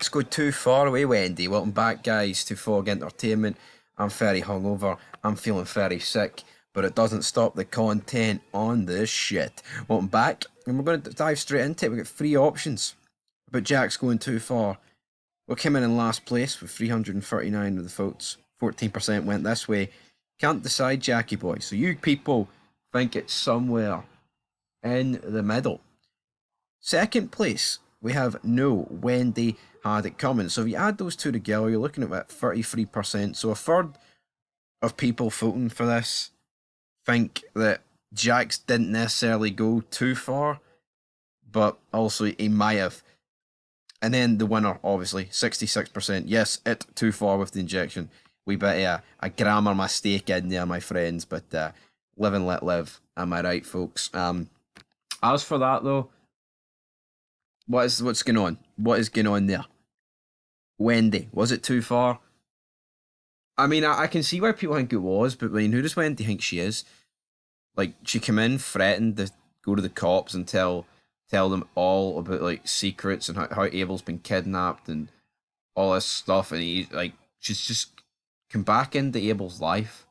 Jack's go too far away, Wendy. Welcome back, guys, to Fog Entertainment. I'm very hungover. I'm feeling very sick, but it doesn't stop the content on this shit. Welcome back, and we're going to dive straight into it. We've got three options, but Jack's going too far. We came in last place with 339 of the votes. 14% went this way. Can't decide, Jackie boy. So you people think it's somewhere in the middle. Second place, we have no, Wendy had it coming. So if you add those two together, you're looking at about 33%. So a third of people voting for this think that Jax didn't necessarily go too far, but also he might have. And then the winner, obviously, 66%. Yes, it too far with the injection. We bit of a grammar mistake in there, my friends, but live and let live. Am I right, folks? As for that, though, what's going on? What is going on there? Wendy, was it too far? I mean, I can see why people think it was, but I mean, who does Wendy think she is? Like, she came in, threatened to go to the cops and tell them all about like secrets and how Abel's been kidnapped and all this stuff, and she's just come back into Abel's life,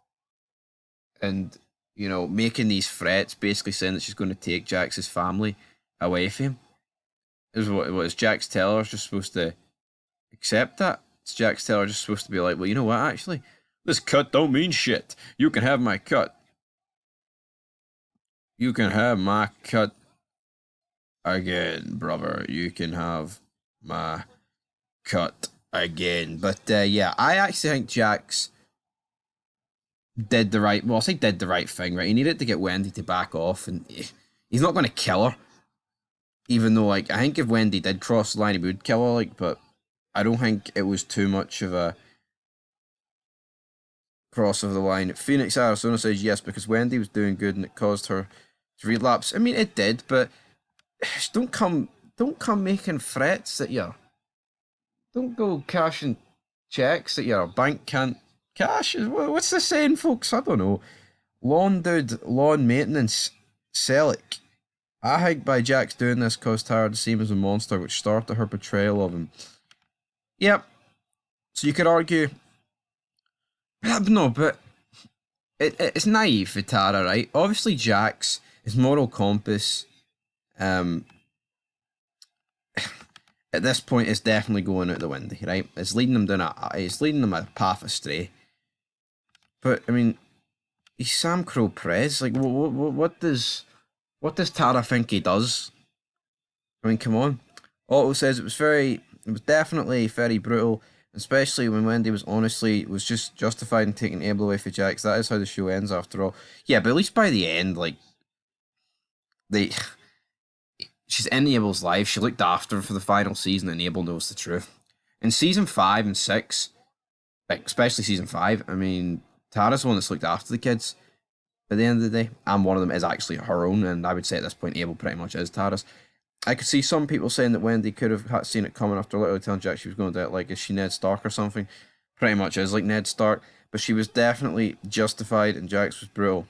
and making these threats, basically saying that she's going to take Jax's family away from him. Is Jax Teller just supposed to accept that? Is Jax Teller just supposed to be like, well, you know what, actually, this cut don't mean shit. You can have my cut. You can have my cut again, brother. You can have my cut again. But yeah, I actually think Jax did the right, well, I'll say did the right thing, right? He needed to get Wendy to back off, and he's not going to kill her. Even though, like, I think if Wendy did cross the line, he would kill her, like, but I don't think it was too much of a cross of the line. Phoenix Arizona says yes, because Wendy was doing good and it caused her to relapse. I mean, it did, but don't come making threats that you're. Don't go cashing checks that your bank can't cash. What's the saying, folks? I don't know. Lawn dude, lawn maintenance, sell it. I think by Jax doing this caused Tara to seem as a monster, which started her betrayal of him. Yep. So you could argue. No, but it's naive for Tara, right? Obviously, Jax, his moral compass, at this point, is definitely going out the window, right? It's leading them down a path astray. But I mean, he's Sam Crow Prez. Like, what does Tara think he does? I mean, come on. Otto says it was definitely very brutal, especially when Wendy was just justified in taking Abel away for Jax. That is how the show ends, after all. Yeah, but at least by the end, like, she's in Abel's life. She looked after him for the final season, and Abel knows the truth. In season 5 and 6, like, especially season 5, I mean, Tara's the one that's looked after the kids at the end of the day, and one of them is actually her own, and I would say at this point Abel pretty much is Tara's. I could see some people saying that Wendy could have seen it coming after literally telling Jack she was going to do it, like, is she Ned Stark or something? Pretty much is like Ned Stark, but she was definitely justified, and Jax was brutal.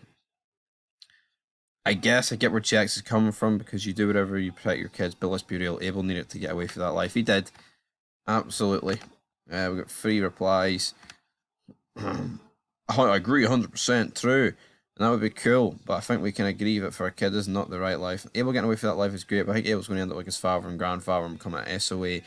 I guess I get where Jax is coming from, because you do whatever you protect your kids, but let's be real, Abel needed to get away from that life. He did. Absolutely. We got 3 replies. I agree 100% true. And that would be cool, but I think we can agree that for a kid is not the right life. Abel getting away from that life is great, but I think Abel's going to end up like his father and grandfather and become an SOA in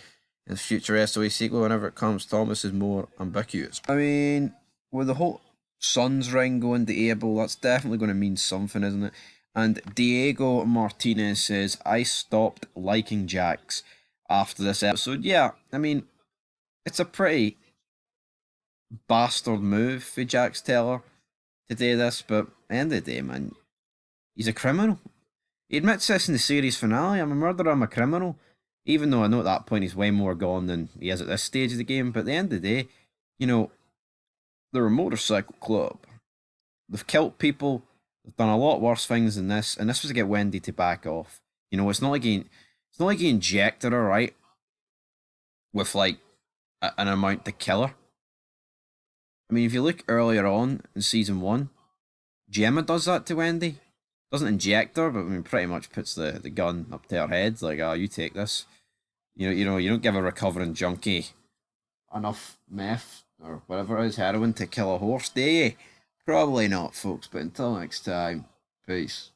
the future SOA sequel whenever it comes. Thomas is more ambiguous. I mean, with the whole son's ring going to Abel, that's definitely going to mean something, isn't it? And Diego Martinez says, I stopped liking Jax after this episode. Yeah, I mean, it's a pretty bastard move for Jax Teller to do this, but at the end of the day, man, he's a criminal. He admits this in the series finale. I'm a murderer, I'm a criminal. Even though I know at that point he's way more gone than he is at this stage of the game, but at the end of the day, they're a motorcycle club. They've killed people, they've done a lot worse things than this, and this was to get Wendy to back off. It's not like he injected her, right? With like an amount to kill her. I mean, if you look earlier on in season 1, Gemma does that to Wendy. Doesn't inject her, but I mean, pretty much puts the gun up to her head, like, oh, you take this. You don't give a recovering junkie enough meth or whatever it is, heroin to kill a horse, do you? Probably not, folks. But until next time, peace.